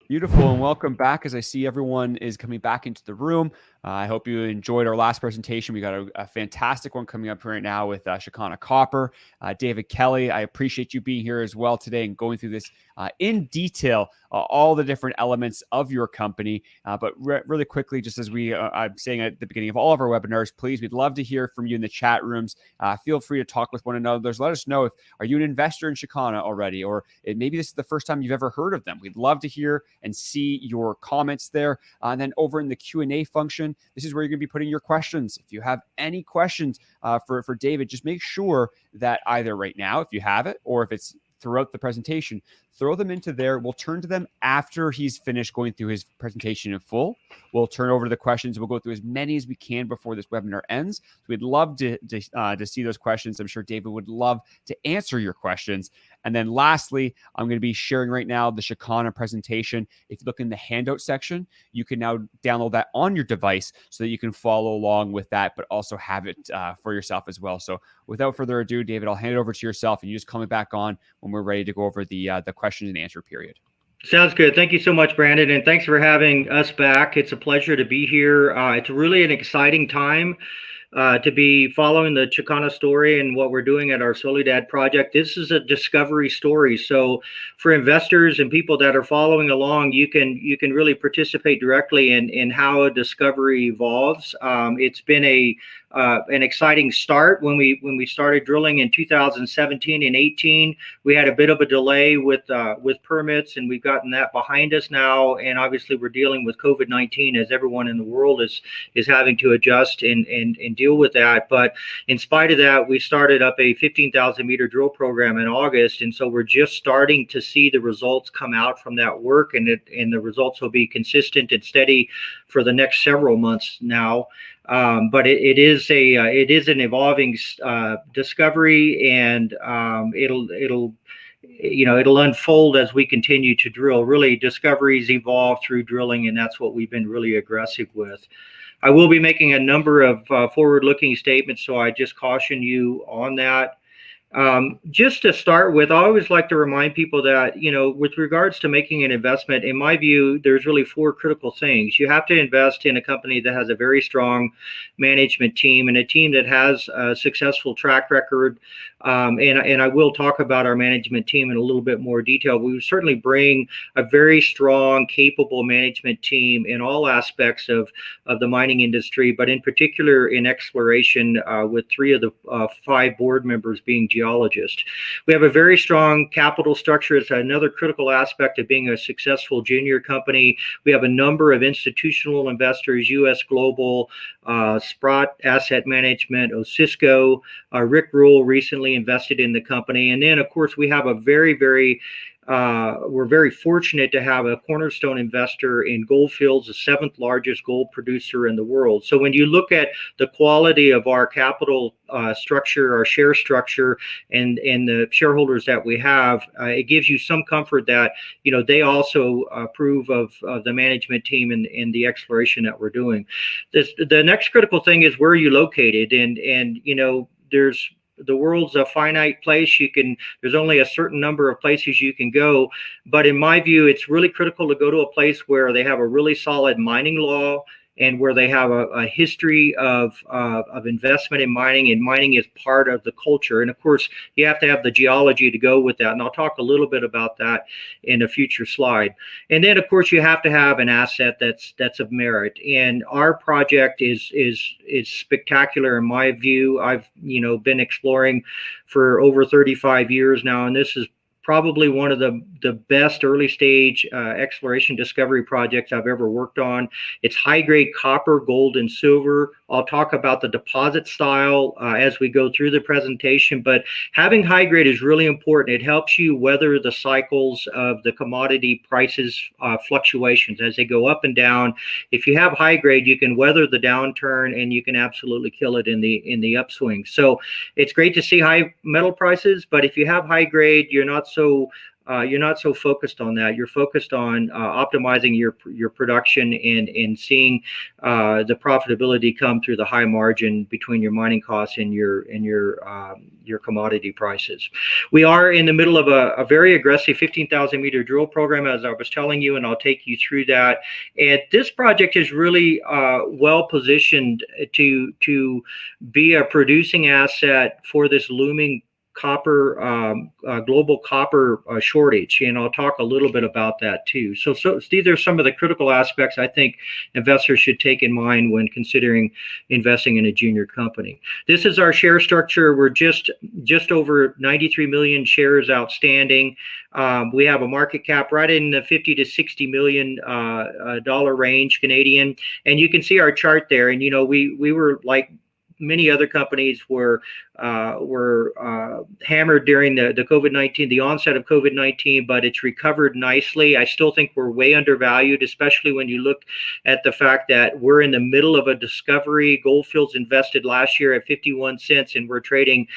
Beautiful, and welcome back. As I see everyone is coming back into the room, I hope you enjoyed our last presentation. We got a fantastic one coming up right now with Chakana Copper. David Kelley, I appreciate you being here as well today and going through this in detail, all the different elements of your company. But really quickly, just as I'm saying at the beginning of all of our webinars, please, we'd love to hear from you in the chat rooms. Feel free to talk with one another. Let us know if are you an investor in Chakana already, or maybe this is the first time you've ever heard of them. We'd love to hear and see your comments there. And then over in the Q&A function, this is where you're going to be putting your questions. If you have any questions for David, just make sure that either right now, if you have it, or if it's throughout the presentation, throw them into there. We'll turn to them after he's finished going through his presentation in full. We'll turn over to the questions. We'll go through as many as we can before this webinar ends. So we'd love to see those questions. I'm sure David would love to answer your questions. And then lastly, I'm going to be sharing right now the Chakana presentation. If you look in the handout section, you can now download that on your device so that you can follow along with that, but also have it for yourself as well. So without further ado, David, I'll hand it over to yourself, and you just call me back on when we're ready to go over the question and answer period. Sounds good. Thank you so much, Brandon, and thanks for having us back. It's a pleasure to be here. It's really an exciting time to be following the Chakana story and what we're doing at our Soledad project. This is a discovery story. So for investors and people that are following along, you can really participate directly in how a discovery evolves. It's been an exciting start. When we started drilling in 2017 and 18, we had a bit of a delay with permits, and we've gotten that behind us now. And obviously, we're dealing with COVID-19 as everyone in the world is having to adjust and deal with that. But in spite of that, we started up a 15,000 meter drill program in August, and so we're just starting to see the results come out from that work, and the results will be consistent and steady for the next several months now. But it is an evolving discovery, and it'll unfold as we continue to drill. Really, discoveries evolve through drilling, and that's what we've been really aggressive with. I will be making a number of forward-looking statements, so I just caution you on that. Just to start with, I always like to remind people that, with regards to making an investment, in my view, there's really four critical things. You have to invest in a company that has a very strong management team and a team that has a successful track record. And I will talk about our management team in a little bit more detail. We certainly bring a very strong, capable management team in all aspects of the mining industry, but in particular in exploration, with 3 of the 5 board members being geologists. We have a very strong capital structure. It's another critical aspect of being a successful junior company. We have a number of institutional investors, U.S. Global, Sprott Asset Management, Osisco, Rick Rule recently invested in the company. And then, of course, we have a we're very fortunate to have a cornerstone investor in Gold Fields, the 7th largest gold producer in the world. So when you look at the quality of our capital structure, our share structure, and the shareholders that we have, it gives you some comfort that they also approve of the management team and the exploration that we're doing. The next critical thing is, where are you located? And the world's a finite place. There's only a certain number of places you can go. But in my view, it's really critical to go to a place where they have a really solid mining law, and where they have a history of investment in mining, and mining is part of the culture. And of course, you have to have the geology to go with that. And I'll talk a little bit about that in a future slide. And then, of course, you have to have an asset that's of merit. And our project is spectacular in my view. I've been exploring for over 35 years now, and this is probably one of the best early stage exploration discovery projects I've ever worked on. It's high grade copper, gold, and silver. I'll talk about the deposit style as we go through the presentation, but having high grade is really important. It helps you weather the cycles of the commodity prices fluctuations as they go up and down. If you have high grade, you can weather the downturn, and you can absolutely kill it in the upswing. So it's great to see high metal prices, but if you have high grade, you're not so you're not so focused on that. You're focused on optimizing your production and seeing the profitability come through the high margin between your mining costs and your commodity prices. We are in the middle of a very aggressive 15,000 meter drill program, as I was telling you, and I'll take you through that. And this project is really well positioned to be a producing asset for this looming global copper shortage, and I'll talk a little bit about that too. So these are some of the critical aspects I think investors should take in mind when considering investing in a junior company. This is our share structure. We're just over 93 million shares outstanding. We have a market cap right in the 50 to 60 million dollar range Canadian, and you can see our chart there. And we were like many other companies were hammered during the COVID-19, the onset of COVID-19, but it's recovered nicely. I still think we're way undervalued, especially when you look at the fact that we're in the middle of a discovery. Goldfields invested last year at 51 cents, and we're trading,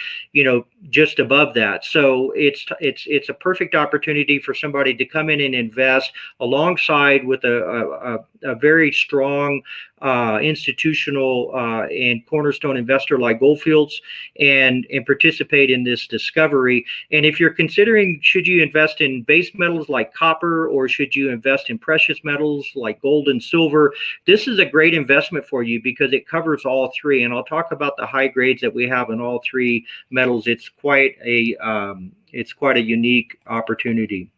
just above that. So it's a perfect opportunity for somebody to come in and invest alongside with a very strong institutional and cornerstone investor like Goldfields, and participate in this discovery. And if you're considering, should you invest in base metals like copper, or should you invest in precious metals like gold and silver, this is a great investment for you because it covers all three. And I'll talk about the high grades that we have in all three metals. It's quite a unique opportunity.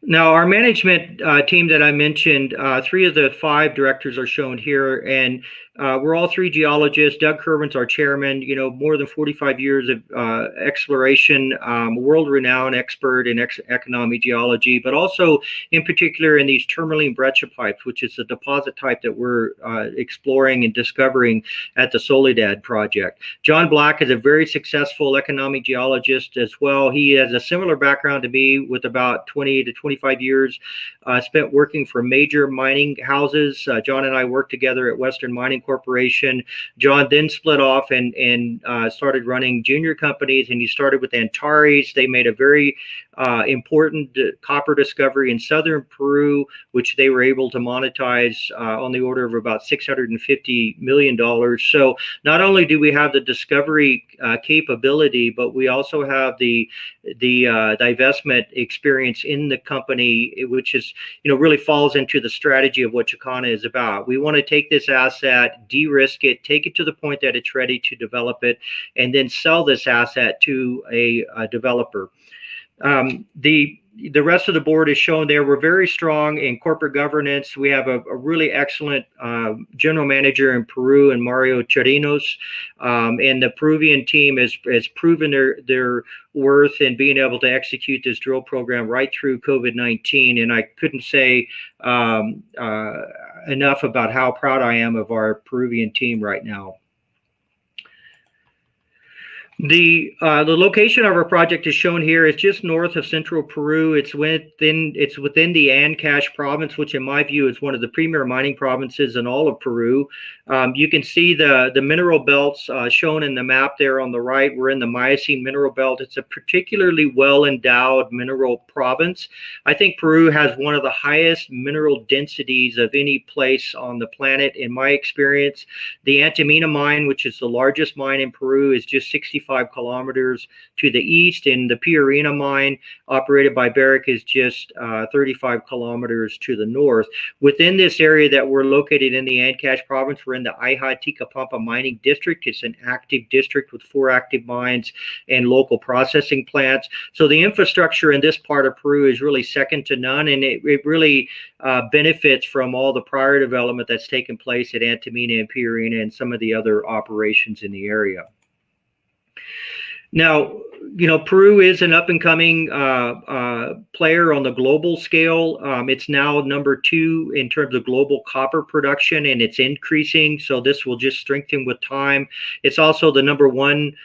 Now, our management team that I mentioned, 3 of the 5 directors are shown here, and we're all 3 geologists. Doug Kerwin's our chairman, more than 45 years of exploration, world-renowned expert in economic geology, but also in particular in these tourmaline Breccia pipes, which is the deposit type that we're exploring and discovering at the Soledad project. John Black is a very successful economic geologist as well. He has a similar background to me with about 20 to 25 years spent working for major mining houses. John and I worked together at Western Mining Corporation. John then split off and started running junior companies, and he started with Antares. They made a very important copper discovery in southern Peru, which they were able to monetize on the order of about $650 million. So not only do we have the discovery capability, but we also have the divestment experience in the company, which is, really falls into the strategy of what Chakana is about. We want to take this asset, de-risk it, take it to the point that it's ready to develop it, and then sell this asset to a developer. The rest of the board is shown there. We're very strong in corporate governance. We have a really excellent general manager in Peru, and Mario Chirinos, and the Peruvian team has proven their worth in being able to execute this drill program right through COVID-19. And I couldn't say enough about how proud I am of our Peruvian team right now. The location of our project is shown here. It's just north of central Peru. It's within the Ancash province, which in my view is one of the premier mining provinces in all of Peru. You can see the mineral belts shown in the map there on the right. We're in the Miocene mineral belt. It's a particularly well-endowed mineral province. I think Peru has one of the highest mineral densities of any place on the planet, in my experience. The Antamina mine, which is the largest mine in Peru, is just 65 kilometers to the east, and the Pierina mine, operated by Barrick, is just 35 kilometers to the north. Within this area that we're located in the Ancash province, we're in the Ayha-Tikapampa mining district. It's an active district with 4 active mines and local processing plants. So the infrastructure in this part of Peru is really second to none, and it really benefits from all the prior development that's taken place at Antamina and Pierina and some of the other operations in the area. Now, Peru is an up-and-coming player on the global scale. It's now number 2 in terms of global copper production, and it's increasing. So this will just strengthen with time. It's also the number 1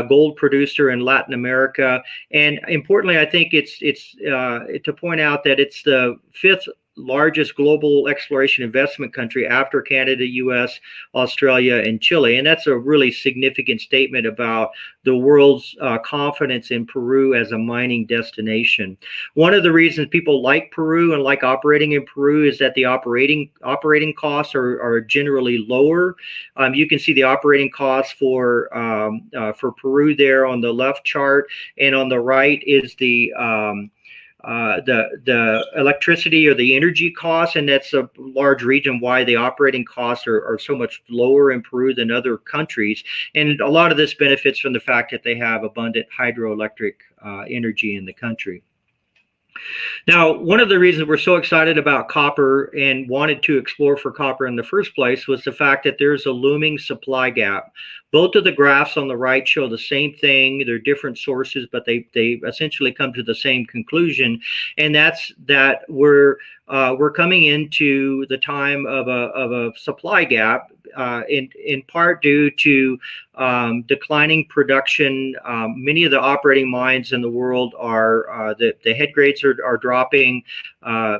gold producer in Latin America. And importantly, I think it's to point out that it's the 5th largest global exploration investment country after Canada, US, Australia, and Chile. And that's a really significant statement about the world's confidence in Peru as a mining destination. One of the reasons people like Peru and like operating in Peru is that the operating costs are generally lower. You can see the operating costs for Peru there on the left chart, and on the right is the electricity or the energy costs, and that's a large reason why the operating costs are so much lower in Peru than other countries. And a lot of this benefits from the fact that they have abundant hydroelectric energy in the country. Now, one of the reasons we're so excited about copper and wanted to explore for copper in the first place was the fact that there's a looming supply gap. Both of the graphs on the right show the same thing. They're different sources, but they essentially come to the same conclusion, and that's that we're coming into the time of a supply gap, in part due to declining production. Many of the operating mines in the world are the head grades are dropping.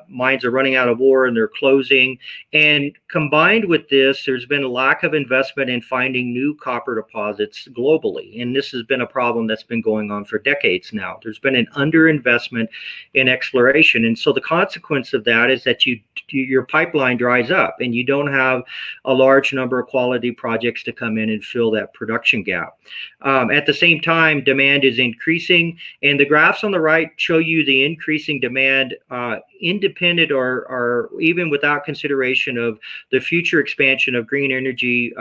Mines are running out of ore and they're closing. And combined with this, there's been a lack of investment in finding new copper deposits globally. And this has been a problem that's been going on for decades now. There's been an underinvestment in exploration. And so the consequence of that is that your pipeline dries up and you don't have a large number of quality projects to come in and fill that production gap. At the same time, demand is increasing, and the graphs on the right show you the increasing demand independent or even without consideration of the future expansion of green energy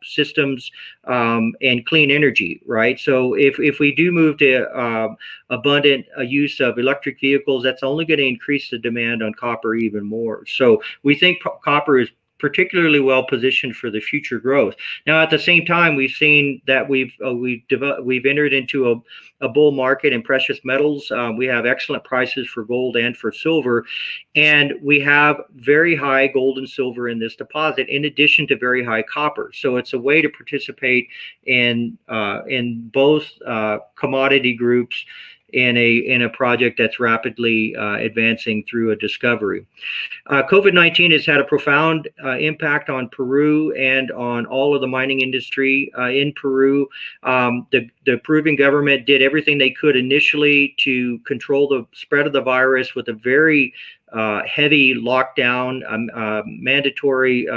systems and clean energy, right? So if we do move to abundant use of electric vehicles, that's only going to increase the demand on copper even more. So we think copper is particularly well positioned for the future growth. Now, at the same time, we've seen that we've entered into a bull market in precious metals. We have excellent prices for gold and for silver, and we have very high gold and silver in this deposit, in addition to very high copper. So it's a way to participate in both commodity groups in a project that's rapidly advancing through a discovery. COVID-19 has had a profound impact on Peru and on all of the mining industry in Peru. The Peruvian government did everything they could initially to control the spread of the virus with a very heavy lockdown, mandatory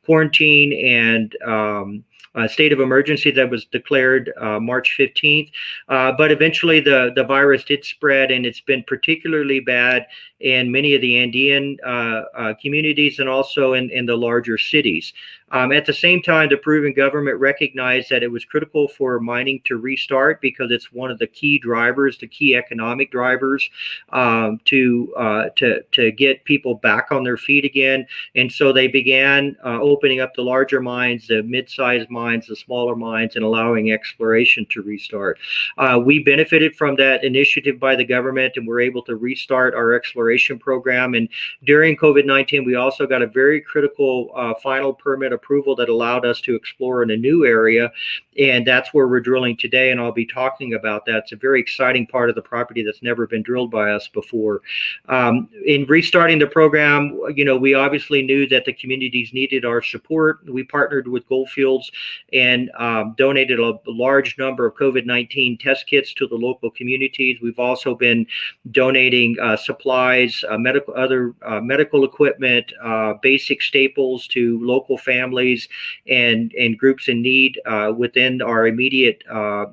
quarantine, and state of emergency that was declared March 15th. But eventually the virus did spread, and it's been particularly bad in many of the Andean communities and also in the larger cities. At the same time, the Peruvian government recognized that it was critical for mining to restart because it's one of the key drivers, the key economic drivers to get people back on their feet again. And so they began opening up the larger mines, the mid-sized mines, the smaller mines, and allowing exploration to restart. We benefited from that initiative by the government, and we're able to restart our exploration program. And during COVID-19, we also got a very critical final permit approval that allowed us to explore in a new area, and that's where we're drilling today, and I'll be talking about that. It's a very exciting part of the property that's never been drilled by us before. In restarting the program, we obviously knew that the communities needed our support. We partnered with Goldfields and donated a large number of COVID-19 test kits to the local communities. We've also been donating supplies, medical equipment, basic staples to local families and groups in need within our immediate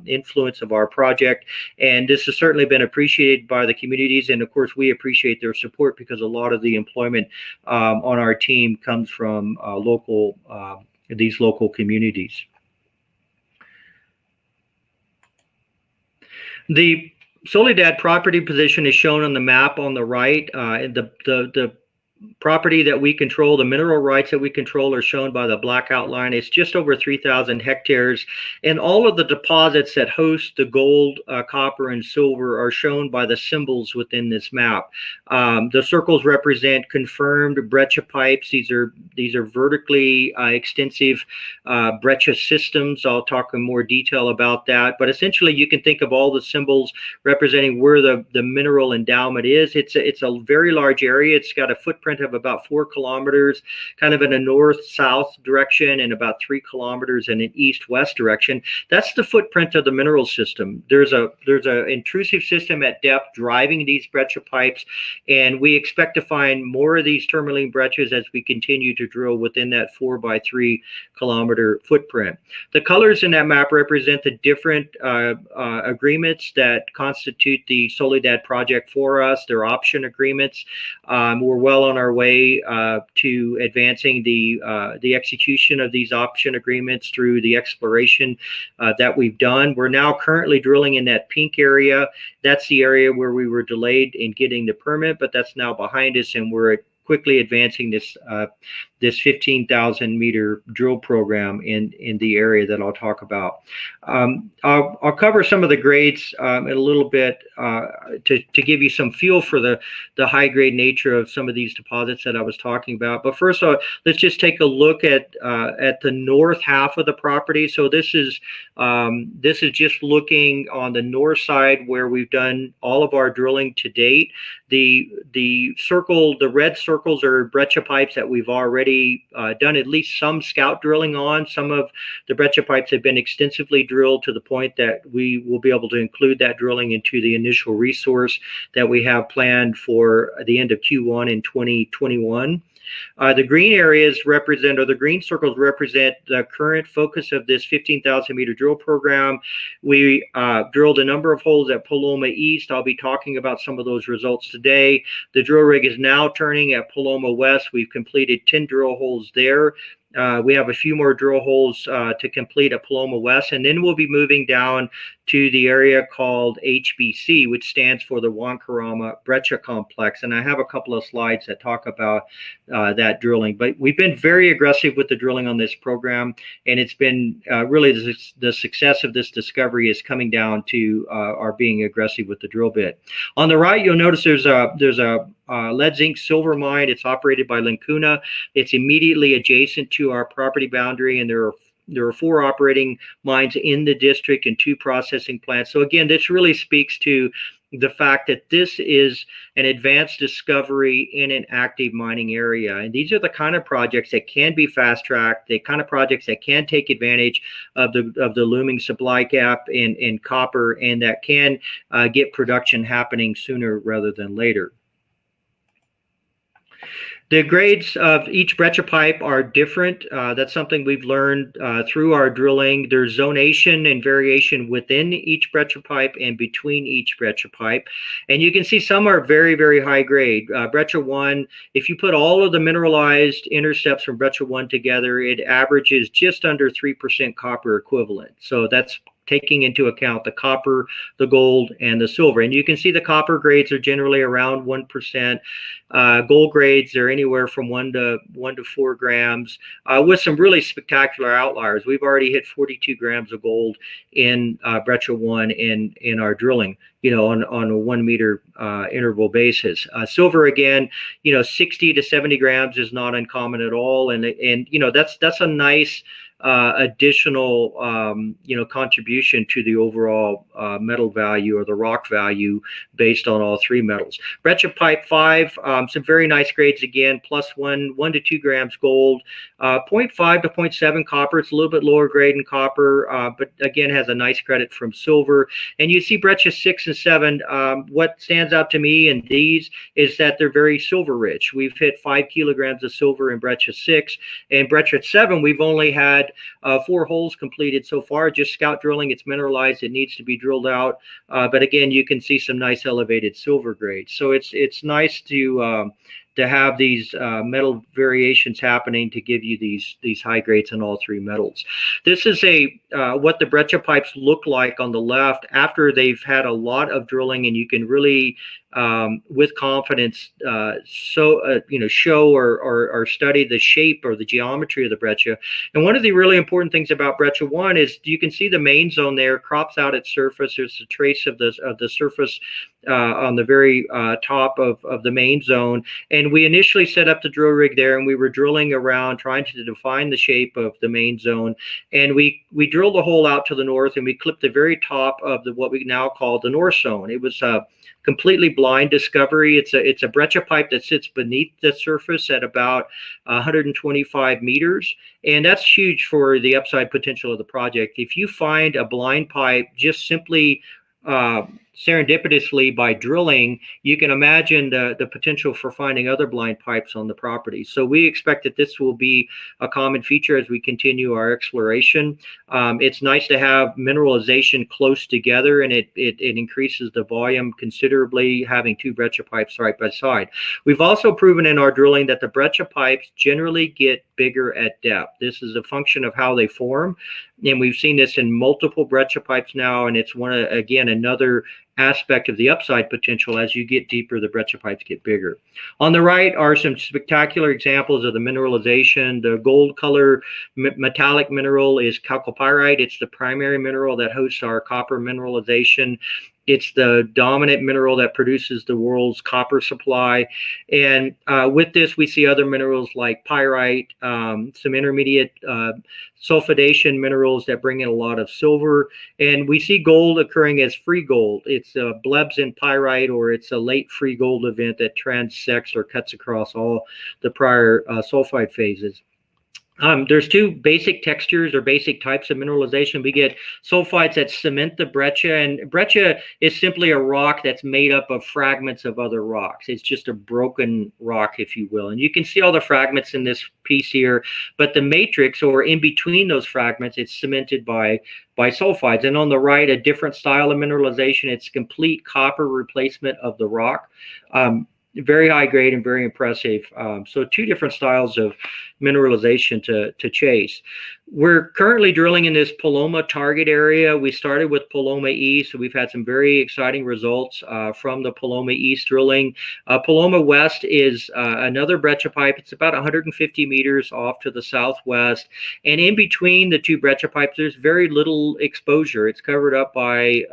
influence of our project. And this has certainly been appreciated by the communities. And of course, we appreciate their support because a lot of the employment on our team comes from these local communities. The Soledad property position is shown on the map on the right. The property that we control, the mineral rights that we control, are shown by the black outline. It's just over 3,000 hectares, and all of the deposits that host the gold, copper, and silver are shown by the symbols within this map. The circles represent confirmed Breccia pipes. These are vertically extensive Breccia systems. I'll talk in more detail about that, but essentially you can think of all the symbols representing where the mineral endowment is. It's a very large area. It's got a footprint of about 4 kilometers, kind of in a north-south direction, and about 3 kilometers in an east-west direction. That's the footprint of the mineral system. There's a intrusive system at depth driving these Breccia pipes, and we expect to find more of these tourmaline breccias as we continue to drill within that 4 by 3 kilometer footprint. The colors in that map represent the different agreements that constitute the Soledad project for us. They're option agreements. We're well on our way to advancing the execution of these option agreements through the exploration that we've done. We're now currently drilling in that pink area. That's the area where we were delayed in getting the permit, but that's now behind us, and we're quickly advancing this 15,000 meter drill program in the area that I'll talk about. I'll cover some of the grades in a little bit to give you some feel for the high grade nature of some of these deposits that I was talking about. But first, let's just take a look at the north half of the property. So this is just looking on the north side where we've done all of our drilling to date. The red circles are Breccia pipes that we've already done at least some scout drilling on. Some of the Breccia pipes have been extensively drilled to the point that we will be able to include that drilling into the initial resource that we have planned for the end of Q1 in 2021. The green areas represent, or the green circles represent, the current focus of this 15,000 meter drill program. We drilled a number of holes at Paloma East. I'll be talking about some of those results today. The drill rig is now turning at Paloma West. We've completed 10 drill holes there. We have a few more drill holes to complete at Paloma West, and then we'll be moving down to the area called HBC, which stands for the Huancarama Breccia complex. And I have a couple of slides that talk about that drilling. But we've been very aggressive with the drilling on this program, and it's been really the success of this discovery is coming down to our being aggressive with the drill bit. On the right, you'll notice there's a lead zinc silver mine. It's operated by Lincuna. It's immediately adjacent to our property boundary, and there are 4 operating mines in the district and 2 processing plants. So again, this really speaks to the fact that this is an advanced discovery in an active mining area. And these are the kind of projects that can be fast-tracked, the kind of projects that can take advantage of the looming supply gap in copper, and that can get production happening sooner rather than later. The grades of each Breccia pipe are different. That's something we've learned through our drilling. There's zonation and variation within each Breccia pipe and between each Breccia pipe. And you can see some are very, very high grade. Breccia 1, if you put all of the mineralized intercepts from Breccia 1 together, it averages just under 3% copper equivalent. So that's taking into account the copper, the gold, and the silver. And you can see the copper grades are generally around 1%. Gold grades are anywhere from 1 to 4 grams, with some really spectacular outliers. We've already hit 42 grams of gold in Breccia 1 in our drilling, on a 1 meter interval basis. Silver, again, 60 to 70 grams is not uncommon at all. And that's a nice additional contribution to the overall metal value or the rock value based on all 3 metals. Breccia pipe 5, some very nice grades again, plus 1 to 2 grams gold, 0.5 to 0.7 copper. It's a little bit lower grade in copper, but again has a nice credit from silver. And you see Breccia 6 and 7. What stands out to me in these is that they're very silver rich. We've hit 5 kilograms of silver in Breccia 6, and Breccia 7 we've only had 4 holes completed so far, just scout drilling. It's mineralized. It needs to be drilled out. But again, you can see some nice elevated silver grades. So it's nice to to have these metal variations happening to give you these high grades in all three metals. This is what the Breccia pipes look like on the left after they've had a lot of drilling, and you can really with confidence show or study the shape or the geometry of the breccia. And one of the really important things about Breccia 1 is you can see the main zone there crops out its surface. There's a trace of the surface on the very top of the main zone. And we initially set up the drill rig there, and we were drilling around trying to define the shape of the main zone. And we drilled the hole out to the north, and we clipped the very top of what we now call the north zone. It was completely blind discovery. It's a Breccia pipe that sits beneath the surface at about 125 meters, and that's huge for the upside potential of the project. If you find a blind pipe just simply serendipitously by drilling, you can imagine the potential for finding other blind pipes on the property. So we expect that this will be a common feature as we continue our exploration. It's nice to have mineralization close together, and it increases the volume considerably having two Breccia pipes side by side. We've also proven in our drilling that the Breccia pipes generally get bigger at depth. This is a function of how they form, and we've seen this in multiple Breccia pipes now, and it's another aspect of the upside potential. As you get deeper, the Breccia pipes get bigger. On the right are some spectacular examples of the mineralization. The gold color metallic mineral is chalcopyrite. It's the primary mineral that hosts our copper mineralization. It's the dominant mineral that produces the world's copper supply. And with this, we see other minerals like pyrite, some intermediate sulfidation minerals that bring in a lot of silver. And we see gold occurring as free gold. It's blebs in pyrite, or it's a late free gold event that transects or cuts across all the prior sulfide phases. There's two basic textures or basic types of mineralization. We get sulfides that cement the breccia, and breccia is simply a rock that's made up of fragments of other rocks. It's just a broken rock, if you will. And you can see all the fragments in this piece here, but the matrix, or in between those fragments, it's cemented by sulfides. And on the right, a different style of mineralization. It's complete copper replacement of the rock. Very high grade and very impressive. So two different styles of mineralization to chase. We're currently drilling in this Paloma target area. We started with Paloma East, so we've had some very exciting results from the Paloma East drilling. Paloma West is another Breccia pipe. It's about 150 meters off to the southwest. And in between the two Breccia pipes, there's very little exposure. It's covered up by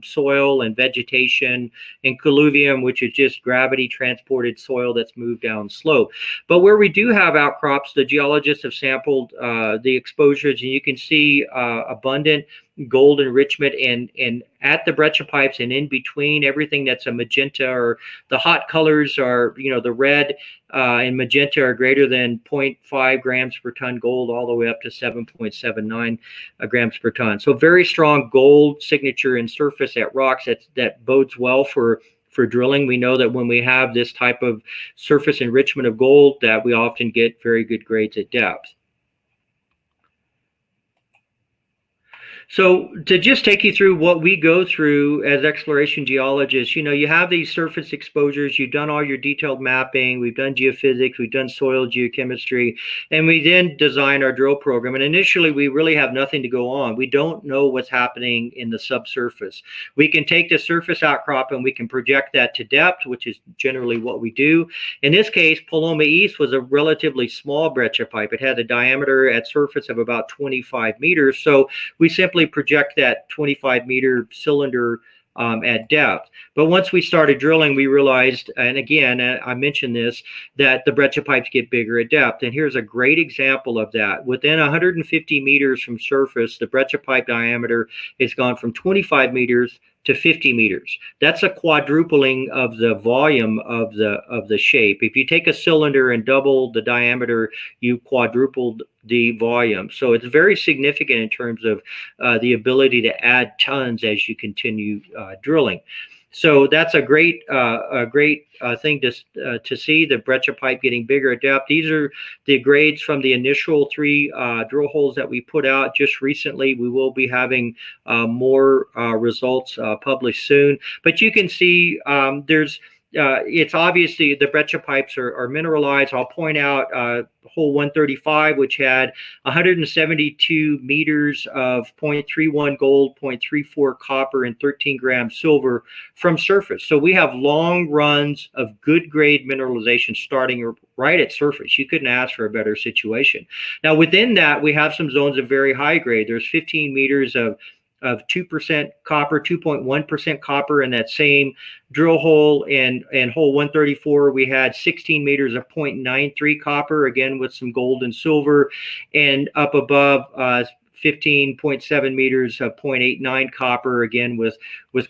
soil and vegetation and colluvium, which is just gravity transported soil that's moved down slope. But where we do have outcrops, the geologists have sampled the exposures, and you can see abundant gold enrichment and at the Breccia pipes, and in between everything that's a magenta, or the hot colors are, the red and magenta are greater than 0.5 grams per ton gold, all the way up to 7.79 grams per ton. So very strong gold signature in surface at rocks that bodes well for drilling. We know that when we have this type of surface enrichment of gold, that we often get very good grades at depth. So to just take you through what we go through as exploration geologists, you have these surface exposures, you've done all your detailed mapping, we've done geophysics, we've done soil geochemistry, and we then design our drill program. And initially, we really have nothing to go on. We don't know what's happening in the subsurface. We can take the surface outcrop and we can project that to depth, which is generally what we do. In this case, Paloma East was a relatively small Breccia pipe. It had a diameter at surface of about 25 meters. So we simply project that 25-meter cylinder at depth. But once we started drilling, we realized, and again, I mentioned this, that the Breccia pipes get bigger at depth. And here's a great example of that. Within 150 meters from surface, the Breccia pipe diameter has gone from 25 meters to 50 meters. That's a quadrupling of the volume of the shape. If you take a cylinder and double the diameter, you quadrupled the volume. So it's very significant in terms of the ability to add tons as you continue drilling. So that's a great thing to see, the Breccia pipe getting bigger at depth. These are the grades from the initial 3 drill holes that we put out just recently. We will be having more results published soon. But you can see there's it's obviously the Breccia pipes are mineralized. I'll point out hole 135, which had 172 meters of 0.31 gold, 0.34 copper, and 13 grams silver from surface. So we have long runs of good grade mineralization starting right at surface. You couldn't ask for a better situation. Now within that, we have some zones of very high grade. There's 15 meters of 2% copper, 2.1% copper in that same drill hole. And hole 134, we had 16 meters of 0.93 copper, again with some gold and silver, and up above 15.7 meters of 0.89 copper, again with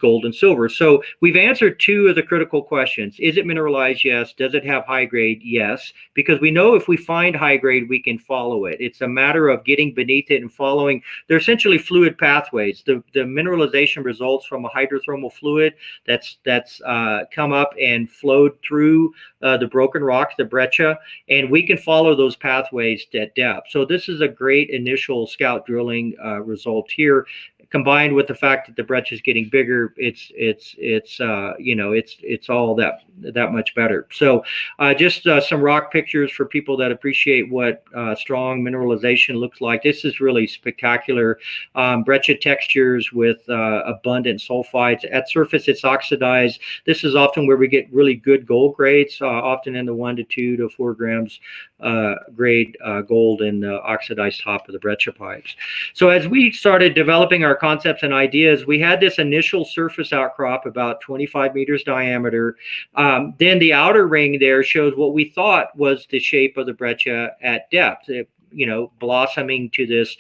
gold and silver. So we've answered two of the critical questions. Is it mineralized? Yes. Does it have high grade? Yes. Because we know if we find high grade, we can follow it. It's a matter of getting beneath it and following. They're essentially fluid pathways. The mineralization results from a hydrothermal fluid that's come up and flowed through the broken rocks, the breccia, and we can follow those pathways at depth. So this is a great initial scout drilling result here. Combined with the fact that the breccia is getting bigger, it's all that much better. So just some rock pictures for people that appreciate what strong mineralization looks like. This is really spectacular. Breccia textures with abundant sulfides. At surface, it's oxidized. This is often where we get really good gold grades, often in the 1 to 2 to 4 grams grade gold in the oxidized top of the breccia pipes. So as we started developing our concepts and ideas, we had this initial surface outcrop about 25 meters diameter. Then the outer ring there shows what we thought was the shape of the breccia at depth. Blossoming to this,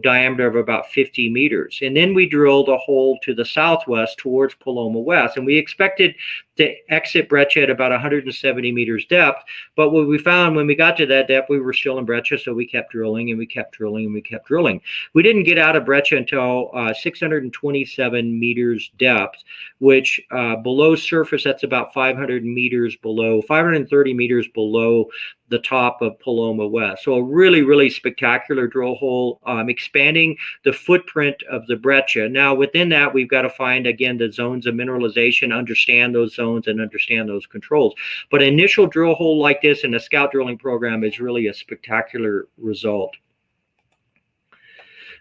diameter of about 50 meters. And then we drilled a hole to the southwest towards Paloma West. And we expected to exit breccia at about 170 meters depth. But what we found when we got to that depth, we were still in breccia. So we kept drilling and we kept drilling and we kept drilling. We didn't get out of breccia until 627 meters depth, which below surface, that's about 530 meters below the top of Paloma West. So a really, really spectacular drill hole, expanding the footprint of the breccia. Now within that, we've got to find, again, the zones of mineralization, understand those zones and understand those controls. But an initial drill hole like this in a scout drilling program is really a spectacular result.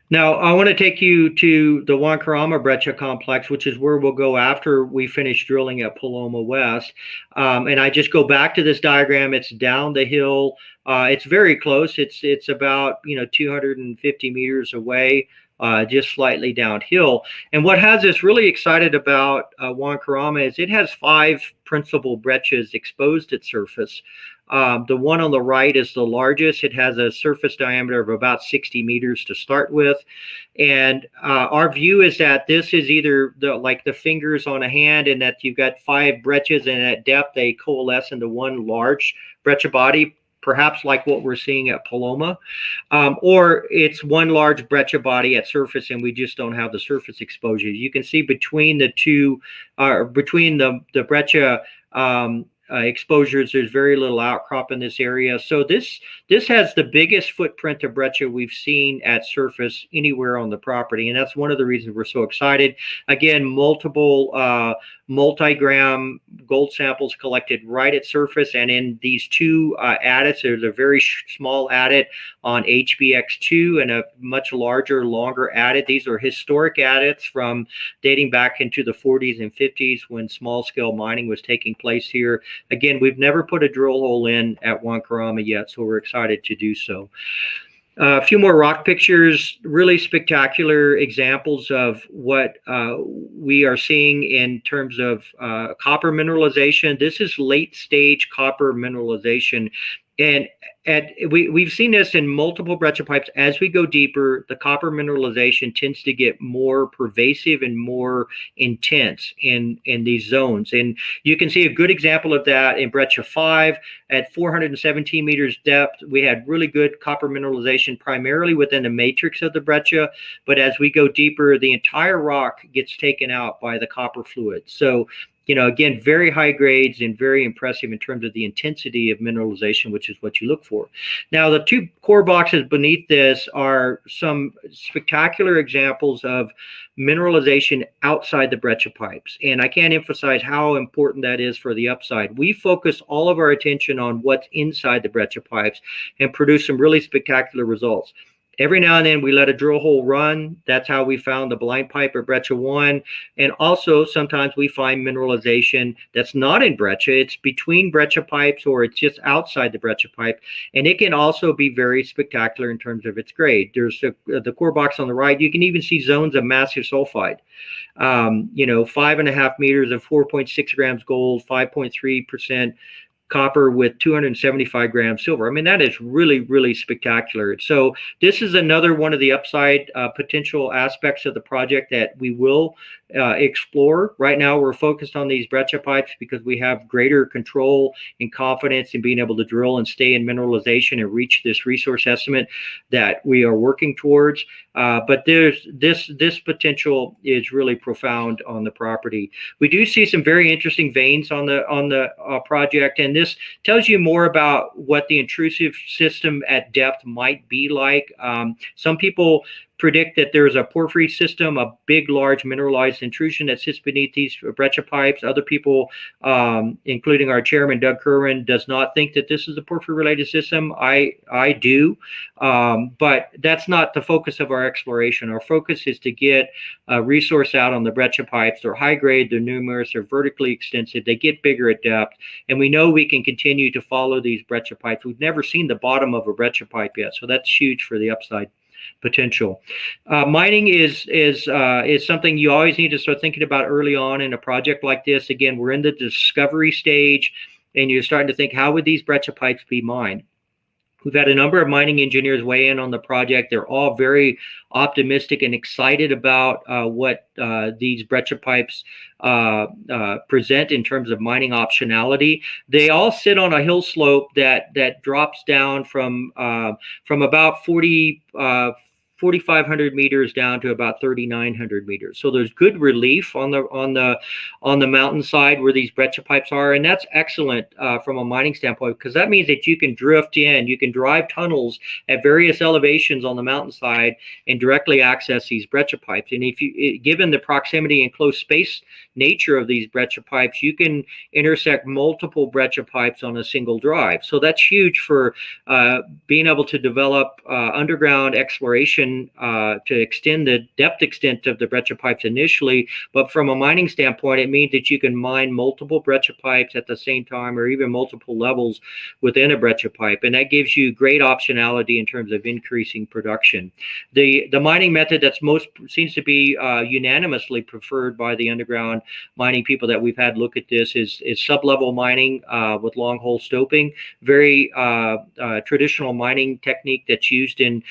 Now, I want to take you to the Huancarama Breccia complex, which is where we'll go after we finish drilling at Paloma West. And I just go back to this diagram. It's down the hill. It's very close. It's about 250 meters away, just slightly downhill. And what has us really excited about Huancarama is it has 5 principal breccias exposed at surface. The one on the right is the largest. It has a surface diameter of about 60 meters to start with. And our view is that this is either like the fingers on a hand, and that you've got 5 breccias, and at depth they coalesce into one large breccia body, perhaps like what we're seeing at Paloma, or it's one large breccia body at surface and we just don't have the surface exposure. You can see between the two, between the breccia exposures, there's very little outcrop in this area. So this has the biggest footprint of breccia we've seen at surface anywhere on the property, and that's one of the reasons we're so excited. Again, multiple multi-gram gold samples collected right at surface, and in these 2 adits, there's a very small adit on HBX2 and a much larger, longer adit. These are historic adits from dating back into the 40s and 50s when small-scale mining was taking place here. Again, we've never put a drill hole in at Huancarama yet, so we're excited to do so. A few more rock pictures, really spectacular examples of what we are seeing in terms of copper mineralization. This is late stage copper mineralization. And we've seen this in multiple breccia pipes. As we go deeper, the copper mineralization tends to get more pervasive and more intense in these zones. And you can see a good example of that in Breccia 5 at 417 meters depth. We had really good copper mineralization primarily within the matrix of the breccia. But as we go deeper, the entire rock gets taken out by the copper fluid. So again, very high grades and very impressive in terms of the intensity of mineralization, which is what you look for. Now, the two core boxes beneath this are some spectacular examples of mineralization outside the breccia pipes. And I can't emphasize how important that is for the upside. We focus all of our attention on what's inside the breccia pipes and produce some really spectacular results. Every now and then we let a drill hole run. That's how we found the blind pipe at Breccia 1. And also sometimes we find mineralization that's not in breccia. It's between breccia pipes or it's just outside the breccia pipe. And it can also be very spectacular in terms of its grade. There's the core box on the right. You can even see zones of massive sulfide. 5.5 meters of 4.6 grams gold, 5.3% copper with 275 grams silver. I mean, that is really, really spectacular. So this is another one of the upside potential aspects of the project that we will explore. Right now, we're focused on these breccia pipes because we have greater control and confidence in being able to drill and stay in mineralization and reach this resource estimate that we are working towards. But this potential is really profound on the property. We do see some very interesting veins on the project, and this tells you more about what the intrusive system at depth might be like. Some people predict that there's a porphyry system, a big, large mineralized intrusion that sits beneath these breccia pipes. Other people, including our chairman, Doug Kerwin, does not think that this is a porphyry-related system. I do, but that's not the focus of our exploration. Our focus is to get a resource out on the breccia pipes. They're high grade, they're numerous, they're vertically extensive, they get bigger at depth, and we know we can continue to follow these breccia pipes. We've never seen the bottom of a breccia pipe yet, so that's huge for the upside potential. Mining is something you always need to start thinking about early on in a project like this. Again, we're in the discovery stage, and you're starting to think, how would these breccia pipes be mined? We've had a number of mining engineers weigh in on the project. They're all very optimistic and excited about what these breccia pipes present in terms of mining optionality. They all sit on a hill slope that drops down from about 4,500 meters down to about 3,900 meters. So there's good relief on the mountainside where these breccia pipes are, and that's excellent from a mining standpoint, because that means that you can drift in, you can drive tunnels at various elevations on the mountainside and directly access these breccia pipes. And given the proximity and close space nature of these breccia pipes, you can intersect multiple breccia pipes on a single drive. So that's huge for being able to develop underground exploration to extend the depth extent of the breccia pipes initially. But from a mining standpoint, it means that you can mine multiple breccia pipes at the same time, or even multiple levels within a breccia pipe. And that gives you great optionality in terms of increasing production. The mining method that's seems to be unanimously preferred by the underground mining people that we've had look at this is sub-level mining with long hole stoping. Very traditional mining technique that's used in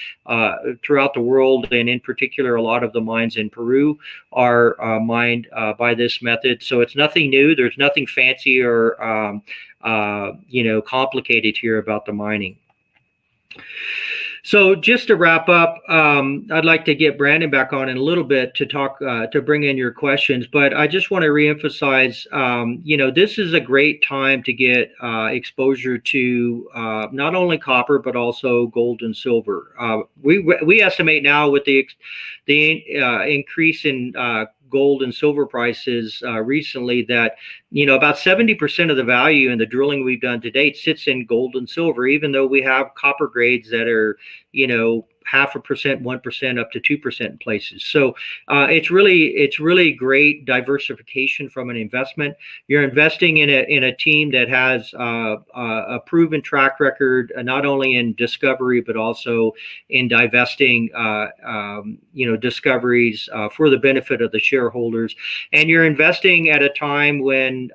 throughout the world, and in particular, a lot of the mines in Peru are mined by this method. So it's nothing new. There's nothing fancy or complicated here about the mining. So just to wrap up, I'd like to get Brandon back on in a little bit to talk, to bring in your questions. But I just want to reemphasize, this is a great time to get exposure to not only copper, but also gold and silver. We estimate now with the increase in gold and silver prices recently that about 70% of the value in the drilling we've done to date sits in gold and silver, even though we have copper grades that are 0.5%, 1%, up to 2% in places. So it's really great diversification from an investment. You're investing in a team that has a proven track record, not only in discovery but also in divesting discoveries for the benefit of the shareholders. And you're investing at a time when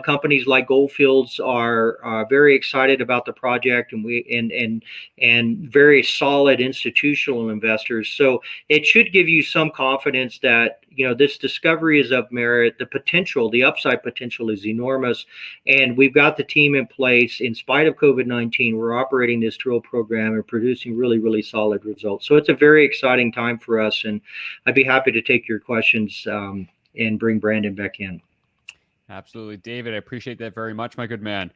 companies like Gold Fields are very excited about the project, and very solid institutional investors. So it should give you some confidence that this discovery is of merit. The upside potential is enormous, and we've got the team in place. In spite of COVID-19, we're operating this drill program and producing really, really solid results. So it's a very exciting time for us, and I'd be happy to take your questions and bring Brandon back in. Absolutely. David, I appreciate that very much, my good man.